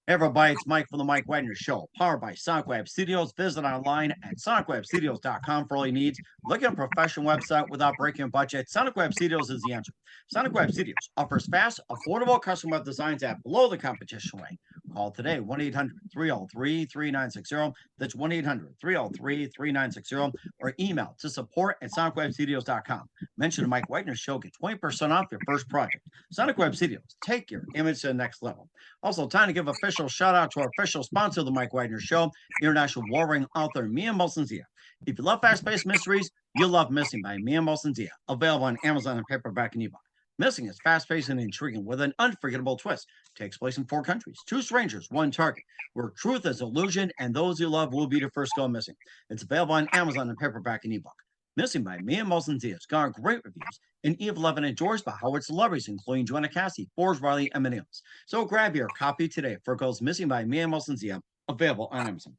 Hey everybody, it's Mike from the Mike Wagner Show, powered by Sonic Web Studios. Visit online at sonicwebstudios.com for all your needs. Look at a professional website without breaking a budget. Sonic Web Studios is the answer. Sonic Web Studios offers fast, affordable custom web designs at below the competition rate. Call today, 1-800-303-3960. That's 1-800-303-3960, or email to support@sonicwebstudios.com. Mention the Mike Wagner Show, get 20% off your first project. Sonic Web Studios, take your image to the next level. Also, time to give official shout out to our official sponsor of the Mike Wagner Show, international warring author Mia Molson-Zia. If you love fast-paced mysteries, you'll love Missing by Mia Molson-Zia, available on Amazon and paperback and ebook. Missing is fast-paced and intriguing with an unforgettable twist. Takes place in 4 countries, 2 strangers, 1 target, where truth is illusion and those you love will be the first go missing. It's available on Amazon and paperback and ebook. Missing by Mia Molson-Zia has garnered great reviews, and Eve Levin enjoys by Howard celebrities, including Joanna Cassie, Forbes Riley, and many others. So grab your copy today for Goes Missing by Mia Molson-Zia, available on Amazon.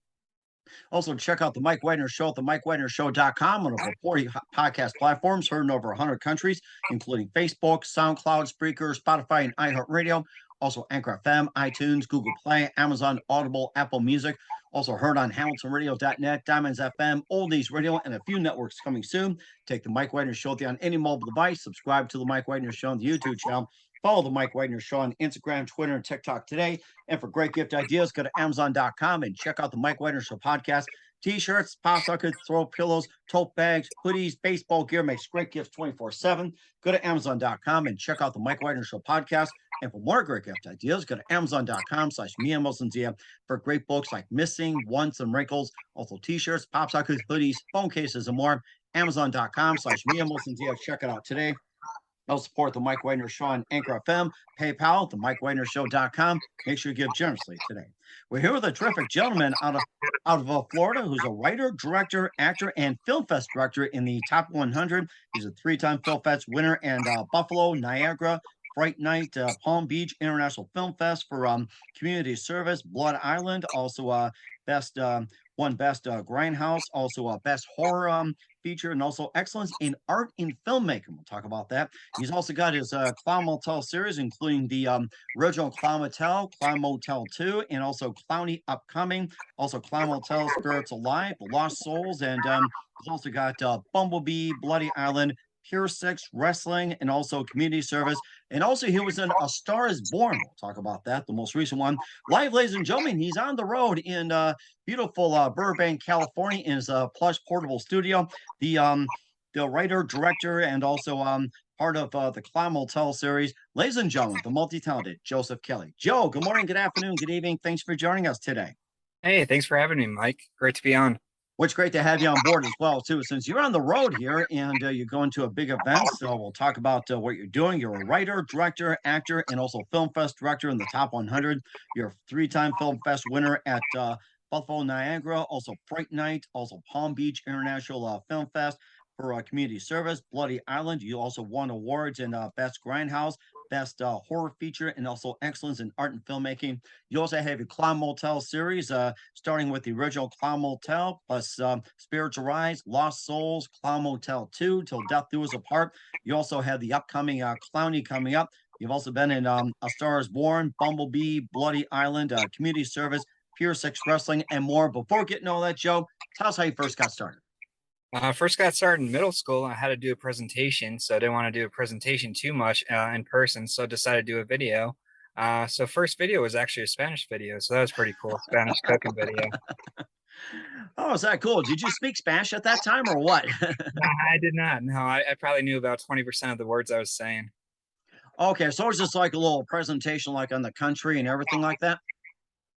Also, check out the Mike Wagner Show at themikewagnershow.com on over 40 podcast platforms, heard in over 100 countries, including Facebook, SoundCloud, Spreaker, Spotify, and iHeartRadio. Also, Anchor FM, iTunes, Google Play, Amazon, Audible, Apple Music. Also heard on HamiltonRadio.net, Diamonds FM, Oldies Radio, and a few networks coming soon. Take the Mike Wagner Show on any mobile device. Subscribe to the Mike Wagner Show on the YouTube channel. Follow the Mike Wagner Show on Instagram, Twitter, and TikTok today. And for great gift ideas, go to Amazon.com and check out the Mike Wagner Show podcast. T-shirts, pop sockets, throw pillows, tote bags, hoodies, baseball gear makes great gifts 24/7. Go to Amazon.com and check out the Mike Wagner Show podcast. And for more great gift ideas, go to Amazon.com/Mia Molson-Zia for great books like Missing, Once, and Wrinkles. Also T-shirts, pop sockets, hoodies, phone cases, and more. Amazon.com/Mia Molson-Zia. Check it out today. Help support the Mike Wagner Show on Anchor FM, PayPal, themikewagnershow.com. Make sure you give generously today. We're here with a terrific gentleman out of Florida who's a writer, director, actor, and film fest director in the top 100. He's a 3-time Film Fest winner and Buffalo, Niagara, Fright Night, Palm Beach International Film Fest for community service, Blood Island, also best won best grindhouse, also best horror feature, and also excellence in art in filmmaking. We'll talk about that. He's also got his Clown Motel series, including the original Clown Motel, Clown Motel 2, and also Clowny Upcoming. Also Clown Motel, Spirits Alive, Lost Souls, and he's also got Bumblebee, Bloody Island, Pure Six, Wrestling, and also Community Service. And also he was in A Star is Born. We'll talk about that, the most recent one. Live, ladies and gentlemen, he's on the road in beautiful Burbank, California, in his plush portable studio. The writer, director, and also part of the Clown Motel series. Ladies and gentlemen, the multi-talented Joseph Kelly. Joe, good morning, good afternoon, good evening. Thanks for joining us today. Hey, thanks for having me, Mike. Great to be on. Well, it's great to have you on board as well, too, since you're on the road here and you're going to a big event. So we'll talk about what you're doing. You're a writer, director, actor, and also Film Fest director in the top 100. You're a 3-time Film Fest winner at Buffalo, Niagara, also Fright Night, also Palm Beach International Film Fest for community service, Bloody Island. You also won awards in Best Grindhouse, Best Horror Feature, and also Excellence in Art and Filmmaking. You also have a Clown Motel series, starting with the original Clown Motel, plus Spirits Arise, Lost Souls, Clown Motel 2, Till Death Do Us Apart. You also have the upcoming Clowny coming up. You've also been in A Star is Born, Bumblebee, Bloody Island, Community Service, Pure Six Wrestling, and more. Before getting all that, Joe, tell us how you first got started. First got started in middle school. I had to do a presentation, so I didn't want to do a presentation too much in person, so I decided to do a video. So first video was actually a Spanish video, so that was pretty cool, Spanish cooking video. Oh, is that cool? Did you speak Spanish at that time or what? I did not. No, I probably knew about 20% of the words I was saying. Okay, so it's just like a little presentation like on the country and everything like that?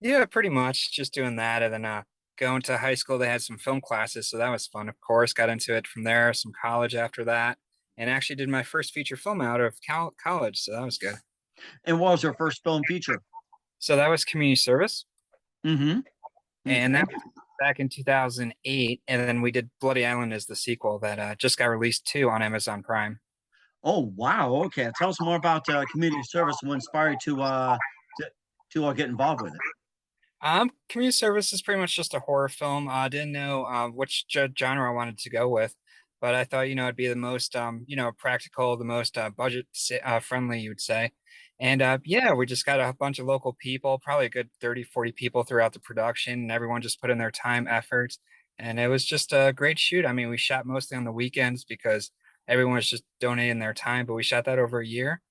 Yeah, pretty much just doing that. And then going to high school, they had some film classes, so that was fun. Of course, got into it from there, some college after that, and actually did my first feature film out of college, so that was good. And what was your first film feature? So that was community service. Mm-hmm. And that was back in 2008, and then we did Bloody Island as the sequel that just got released too on Amazon Prime. Oh, wow. Okay. Tell us more about community service and what inspired you to get involved with it. Community service is pretty much just a horror film. I didn't know which genre I wanted to go with, but I thought, it'd be the most, practical, the most budget friendly, you would say. And yeah, we just got a bunch of local people, probably a good 30, 40 people throughout the production, and everyone just put in their time, effort. And it was just a great shoot. I mean, we shot mostly on the weekends because everyone was just donating their time, but we shot that over a year.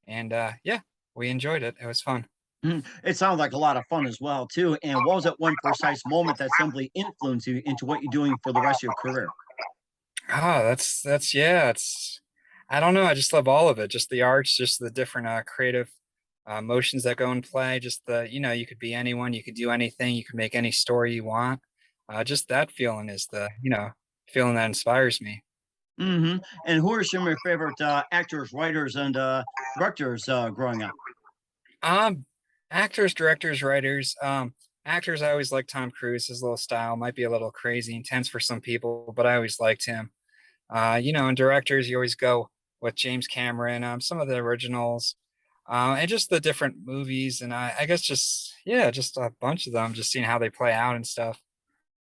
And yeah, we enjoyed it. It was fun. Mhm. It sounds like a lot of fun as well, too. And what was that one precise moment that simply influenced you into what you're doing for the rest of your career? Ah, that's yeah, it's I don't know, I just love all of it. Just the arts, just the different creative motions that go in play, just you could be anyone, you could do anything, you can make any story you want. Just that feeling is the feeling that inspires me. And who are some of your favorite actors, writers, and directors growing up? Um, Actors, directors, writers, actors, I always liked Tom Cruise. His little style might be a little crazy, intense for some people, but I always liked him. And directors, you always go with James Cameron, some of the originals, and just the different movies, and I guess just yeah, just a bunch of them, just seeing how they play out and stuff.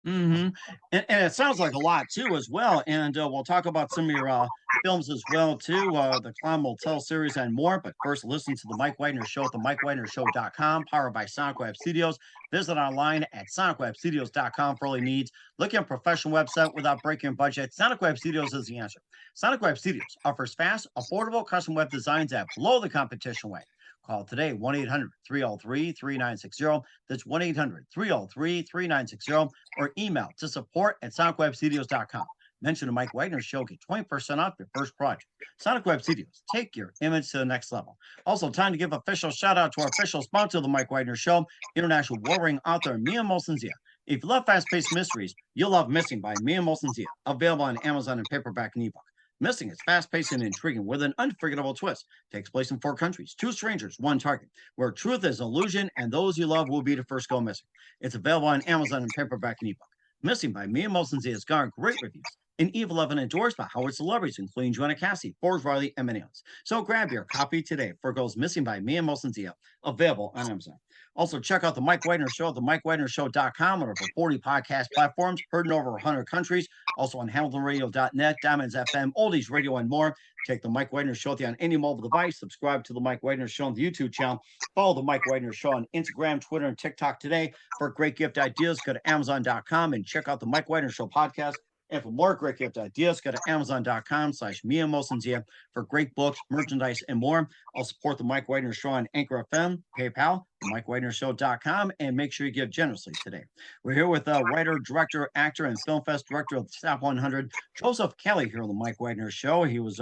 And it sounds like a lot too, as well. And we'll talk about some of your films as well too, the Clown Motel series and more. But first, listen to the Mike Wagner Show at the MikeWagnerShow.com, powered by Sonic Web Studios. Visit online at SonicWebStudios.com for all your needs. Looking at a professional website without breaking your budget, Sonic Web Studios is the answer. Sonic Web Studios offers fast, affordable custom web designs that blow the competition away. Call today 1 800 303 3960. That's 1 800 303 3960, or email to support at sonicwebstudios.com. Mention the Mike Wagner Show, get 20% off your first project. Sonic Web Studios, take your image to the next level. Also, time to give official shout out to our official sponsor of the Mike Wagner Show, international war ring author Mia Molson-Zia. If you love fast paced mysteries, you'll love Missing by Mia Molson-Zia, available on Amazon in paperback and ebook. Missing is fast paced and intriguing with an unforgettable twist. Takes place in 4 countries, 2 strangers, 1 target, where truth is illusion and those you love will be the first go missing. It's available on Amazon in paperback and ebook. Missing by Mia Molson-Zia has garnered great reviews. And Eve 11 endorsed by Howard celebrities, including Joanna Cassie, Forbes Riley, and many others. So grab your copy today for Goes Missing by Mia Molson-Zia, available on Amazon. Also, check out the Mike Wagner Show at the MikeWagnerShow.com on over 40 podcast platforms, heard in over 100 countries. Also on HamiltonRadio.net, Diamonds FM, Oldies Radio, and more. Take the Mike Wagner Show on any mobile device. Subscribe to the Mike Wagner Show on the YouTube channel. Follow the Mike Wagner Show on Instagram, Twitter, and TikTok today. For great gift ideas, go to Amazon.com and check out the Mike Wagner Show podcast. And for more great gift ideas, go to Amazon.com/Mia Molson-Zia for great books, merchandise, and more. I'll support the Mike Wagner Show on Anchor FM, PayPal, MikeWagnerShow.com, and make sure you give generously today. We're here with writer, director, actor, and film fest director of the Staff 100, Joseph Kelly, here on the Mike Wagner Show. He was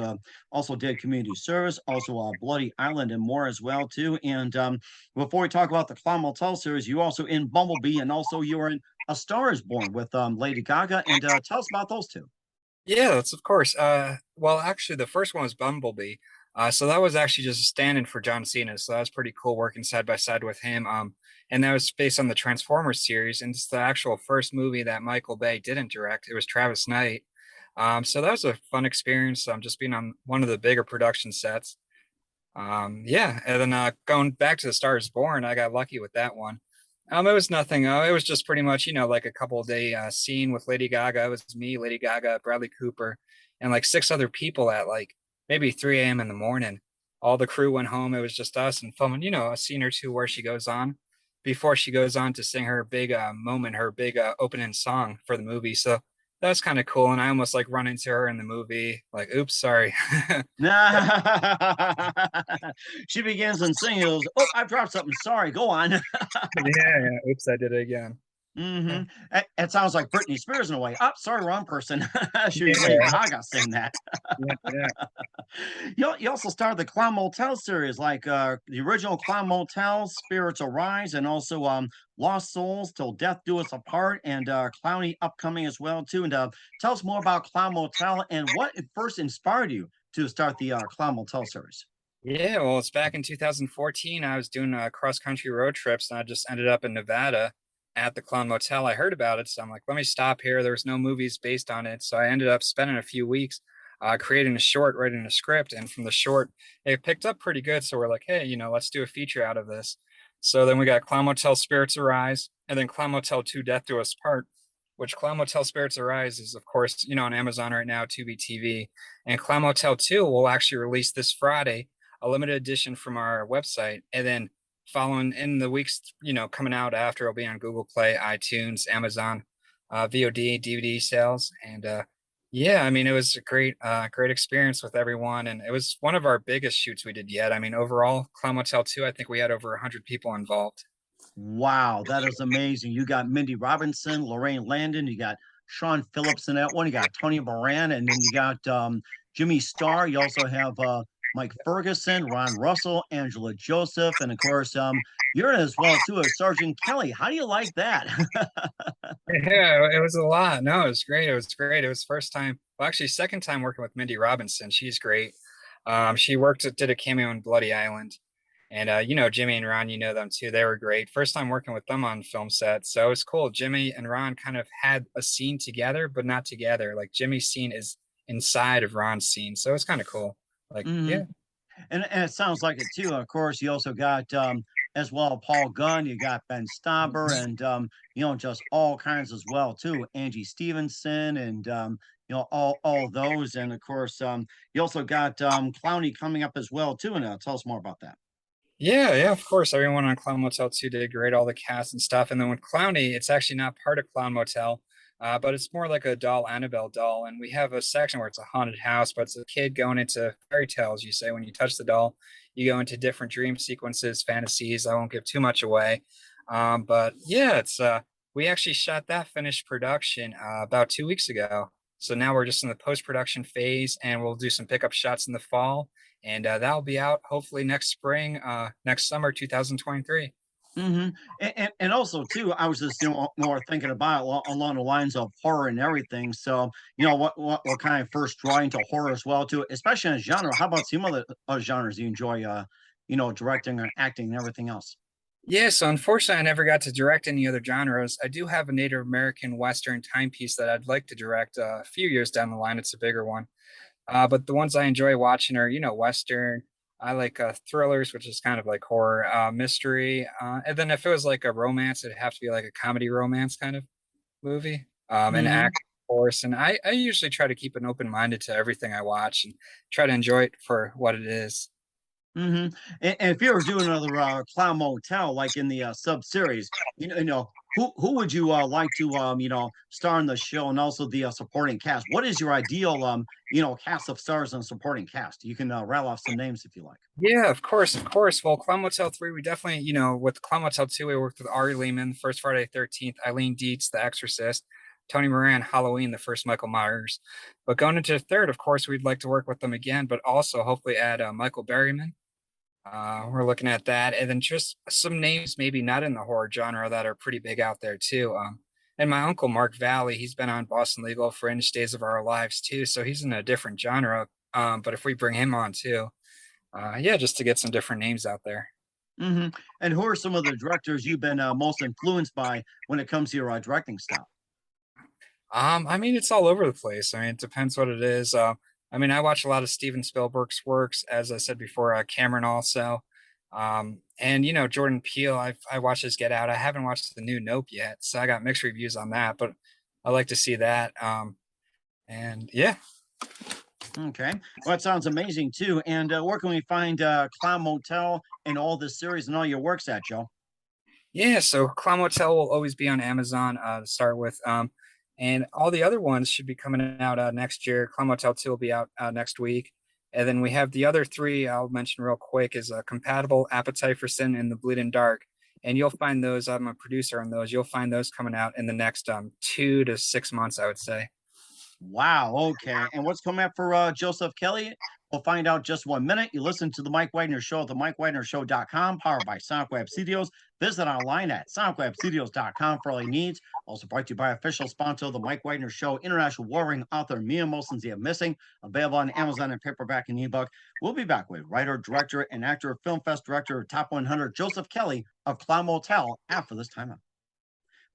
also did community service, also Bloody Island, and more as well too. And before we talk about the Clown Motel series, you also in Bumblebee, and also you were in A Star Is Born with Lady Gaga. And tell us about those two. Yeah, that's of course. Well, actually, the first one was Bumblebee. So that was actually just a stand-in for John Cena. So that was pretty cool working side by side with him. And that was based on the Transformers series, and it's the actual first movie that Michael Bay didn't direct. It was Travis Knight. So that was a fun experience. Just being on one of the bigger production sets. Yeah, and then going back to The Star Is Born, I got lucky with that one. It was nothing. It was just pretty much, like a couple of day scene with Lady Gaga. It was me, Lady Gaga, Bradley Cooper, and like 6 other people at like maybe 3 a.m. in the morning. All the crew went home. It was just us and filming, a scene or two where she goes on before she goes on to sing her big moment, her big opening song for the movie. So that was kind of cool. And I almost like run into her in the movie, like, oops, sorry. She begins and sings. Oh, I dropped something. Sorry. Go on. Yeah, oops, I did it again. Mm-hmm. It sounds like Britney Spears in a way. Oh, sorry, wrong person. She was Lady Yeah, Gaga saying that. yeah. You also started the Clown Motel series, like the original Clown Motel, Spirits Arise, and also Lost Souls, Till Death Do Us Apart, and Clowny upcoming as well too. And tell us more about Clown Motel and what it first inspired you to start the Clown Motel series. Yeah, well, it's back in 2014. I was doing cross-country road trips, and I just ended up in Nevada at the Clown Motel. I heard about it, so I'm like, let me stop here. There was no movies based on it, so I ended up spending a few weeks creating a short, writing a script, and from the short, it picked up pretty good. So we're like, hey, let's do a feature out of this. So then we got Clown Motel Spirits Arise, and then Clown Motel 2 Death Do Us Part, which Clown Motel Spirits Arise is, of course, on Amazon right now, Tubi TV, and Clown Motel 2 will actually release this Friday a limited edition from our website, and then following in the weeks, coming out after, it'll be on Google Play, iTunes, Amazon, VOD, DVD sales, and yeah, I mean, it was a great experience with everyone, and it was one of our biggest shoots we did yet. I mean, overall, Clown Motel 2, I think we had over 100 people involved. Wow, that is amazing. You got Mindy Robinson, Lorraine Landon, you got Sean Phillips in that one, you got Tony Moran, and then you got Jimmy Starr. You also have Mike Ferguson, Ron Russell, Angela Joseph, and of course, you're in as well too as Sergeant Kelly. How do you like that? Yeah, it was a lot. No, it was great. It was great. It was first time, well, actually, second time working with Mindy Robinson. She's great. She did a cameo in Bloody Island. And Jimmy and Ron, you know them too. They were great. First time working with them on film set. So it was cool. Jimmy and Ron kind of had a scene together, but not together. Like Jimmy's scene is inside of Ron's scene. So it's kind of cool. Like, Hmm. yeah. And it sounds like it too. Of course, you also got as well Paul Gunn, you got Ben Stauber, and just all kinds as well too. Angie Stevenson, and all those, and of course you also got Clowney coming up as well too. And tell us more about that. Yeah, yeah, of course. Everyone on Clown Motel 2 did great, all the cast and stuff. And then with Clowny, it's actually not part of Clown Motel, but it's more like a doll, Annabelle doll. And we have a section where it's a haunted house, but it's a kid going into fairy tales. You say when you touch the doll, you go into different dream sequences, fantasies. I won't give too much away. But yeah, it's we actually shot that finished production about 2 weeks ago. So now we're just in the post-production phase, and we'll do some pickup shots in the fall, and that'll be out hopefully next spring, next summer, 2023. Hmm. And also too, I was just more thinking about along the lines of horror and everything. So what kind of first draw into horror as well too, especially in a genre. How about some other genres you enjoy? Directing or acting and everything else. Yeah, so unfortunately, I never got to direct any other genres. I do have a Native American Western timepiece that I'd like to direct a few years down the line. It's a bigger one. But the ones I enjoy watching are, Western. I like thrillers, which is kind of like horror, mystery. And then if it was like a romance, it'd have to be like a comedy romance kind of movie. And Hmm. act, of course. And I usually try to keep an open minded to everything I watch and try to enjoy it for what it is. Hmm. And if you were doing another Clown Motel, like in the sub series, who would you like to star in the show, and also the supporting cast? What is your ideal cast of stars and supporting cast? You can rattle off some names if you like. Yeah, of course, of course. Well, Clown Motel 3, we definitely, with Clown Motel 2, we worked with Ari Lehman, First Friday 13th, Eileen Dietz, The Exorcist, Tony Moran, Halloween, the first Michael Myers. But going into the third, of course, we'd like to work with them again, but also hopefully add Michael Berryman. We're looking at that. And then just some names, maybe not in the horror genre, that are pretty big out there too. And my uncle, Mark Valley, he's been on Boston Legal, Fringe, Days of Our Lives too. So he's in a different genre. But if we bring him on too, yeah, just to get some different names out there. Hmm. And who are some of the directors you've been most influenced by when it comes to your directing style? I mean, it's all over the place. I mean, it depends what it is. I mean, I watch a lot of Steven Spielberg's works, as I said before, Cameron also. And Jordan Peele, I watched his Get Out. I haven't watched the new Nope yet, so I got mixed reviews on that, but I like to see that. And yeah. Okay. Well, that sounds amazing too. And where can we find Clown Motel and all this series and all your works at, Joe? Yeah, so Clown Motel will always be on Amazon to start with. And all the other ones should be coming out next year. Clown Motel 2 will be out next week. And then we have the other three I'll mention real quick is Compatible, Appetite for Sin, and The Bleeding Dark. And you'll find those, I'm a producer on those. You'll find those coming out in the next 2 to 6 months, I would say. Wow. Okay. And what's coming up for Joseph Kelly? We'll find out just 1 minute. You listen to the Mike Wagner Show at the MikeWagnerShow.com, powered by SonicWeb Studios. Visit online at SonicWebStudios.com for all your needs. Also brought to you by official sponsor of the Mike Wagner Show, international warring author Mia Molson's The Missing, available on Amazon and paperback and ebook. We'll be back with writer, director, and actor, Film Fest director, Top 100, Joseph Kelly of Clown Motel after this timeout.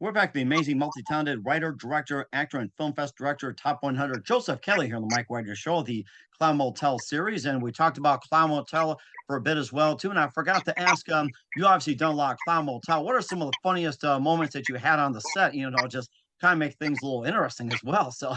We're back to the amazing multi-talented writer, director, actor, and film fest director, Top 100, Joseph Kelly here on the Mike Wagner Show, the Clown Motel series. And we talked about Clown Motel for a bit as well, too. And I forgot to ask, you obviously done a lot of Clown Motel. What are some of the funniest moments that you had on the set, just kind of make things a little interesting as well. So,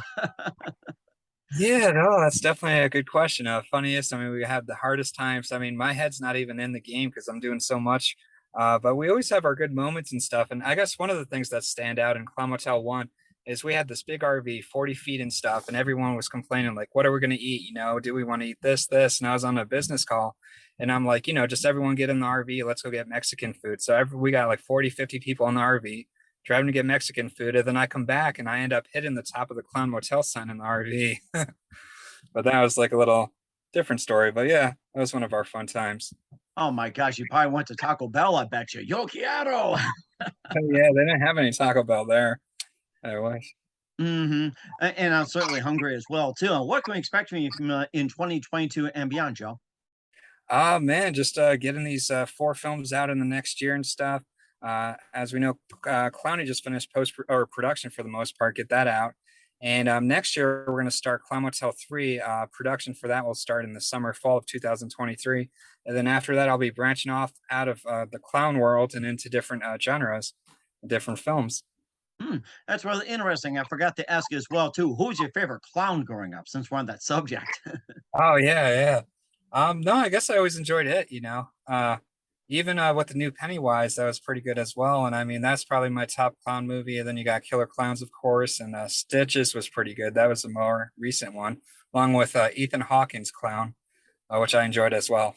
Yeah, no, that's definitely a good question. Funniest, I mean, we have the hardest times. I mean, my head's not even in the game because I'm doing so much. But we always have our good moments and stuff. And I guess one of the things that stand out in Clown Motel 1 is we had this big RV, 40 feet and stuff, and everyone was complaining, like, what are we going to eat? You know, do we want to eat this? And I was on a business call and I'm like, just everyone get in the RV. Let's go get Mexican food. So we got like 40, 50 people in the RV driving to get Mexican food. And then I come back and I end up hitting the top of the Clown Motel sign in the RV. But that was like a little different story. But yeah, that was one of our fun times. Oh my gosh, you probably went to Taco Bell, I bet you. Yo quiero. Oh, yeah, they didn't have any Taco Bell there. I wish. Mm-hmm. And I'm certainly hungry as well too. And what can we expect from you in 2022 and beyond, Joe? Man, just getting these 4 films out in the next year and stuff. As we know, Clowney just finished post or production for the most part. Get that out. And next year we're going to start Clown Motel 3. Production for that will start in the summer, fall of 2023. And then after that, I'll be branching off out of the clown world and into different genres, different films. Hmm, that's really interesting. I forgot to ask you as well too. Who was your favorite clown growing up? Since we're on that subject. Oh yeah, yeah. No, I guess I always enjoyed it, Even with the new Pennywise, that was pretty good as well. And I mean, that's probably my top clown movie. And then you got Killer Clowns, of course, and Stitches was pretty good. That was a more recent one, along with Ethan Hawkins' clown, which I enjoyed as well.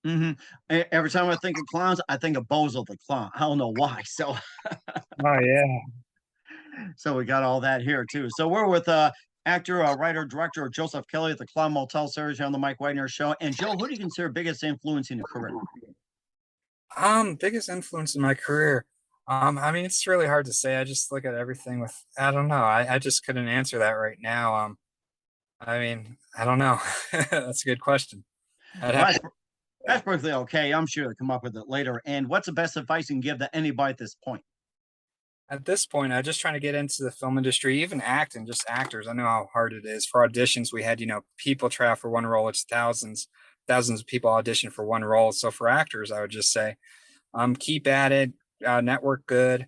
Hmm. Every time I think of clowns, I think of Bozo the clown. I don't know why. So, Oh yeah. so we got all that here too. So we're with actor, writer, director Joseph Kelly at the Clown Motel series here on the Mike Wagner Show. And Joe, who do you consider biggest influence in your career? Biggest influence in my career. I mean, it's really hard to say. I just look at everything with, I don't know. I just couldn't answer that right now. I mean, I don't know. That's a good question. I'd Well, have to. that's perfectly okay. I'm sure they'll come up with it later. And what's the best advice you can give to anybody at this point? At this point, I'm just trying to get into the film industry, even acting, just actors. I know how hard it is. For auditions, we had, people try out for one role. It's thousands of people audition for one role. So for actors, I would just say, keep at it, network good,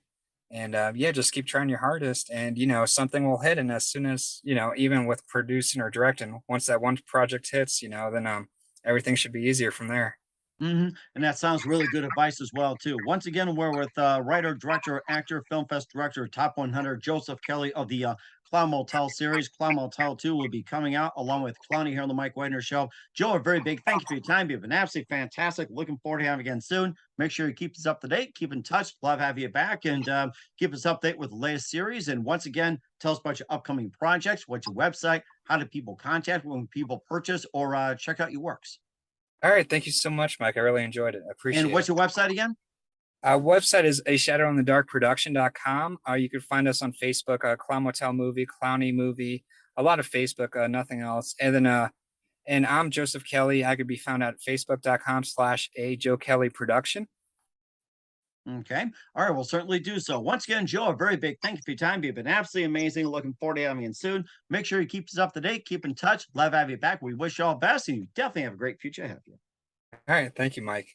and yeah, just keep trying your hardest, and something will hit. And as soon as even with producing or directing, once that one project hits, then everything should be easier from there. Hmm. And that sounds really good advice as well too. Once again, we're with writer, director, actor, film fest director, top 100, Joseph Kelly of the Clown Motel series. Clown Motel 2 will be coming out along with Clowny here on the Mike Wagner Show. Joe, a very big thank you for your time. You've been absolutely fantastic. Looking forward to having you again soon. Make sure you keep us up to date, keep in touch. Love having you back, and keep us updated with the latest series. And once again, tell us about your upcoming projects, what's your website, how do people contact when people purchase or check out your works. All right, thank you so much, Mike. I really enjoyed it. I And appreciate what's it. your website again? Website is a shadow in the dark production.com. You can find us on Facebook, Clown Motel Movie, Clowny Movie, a lot of Facebook, nothing else. And I'm Joseph Kelly. I could be found at facebook.com/a Joe Kelly production. Okay. All right. We'll certainly do so. Once again, Joe, a very big thank you for your time. You've been absolutely amazing. Looking forward to having you soon. Make sure you keep us up to date. Keep in touch. Love having you back. We wish you all best, and you definitely have a great future ahead of you. All right. Thank you, Mike.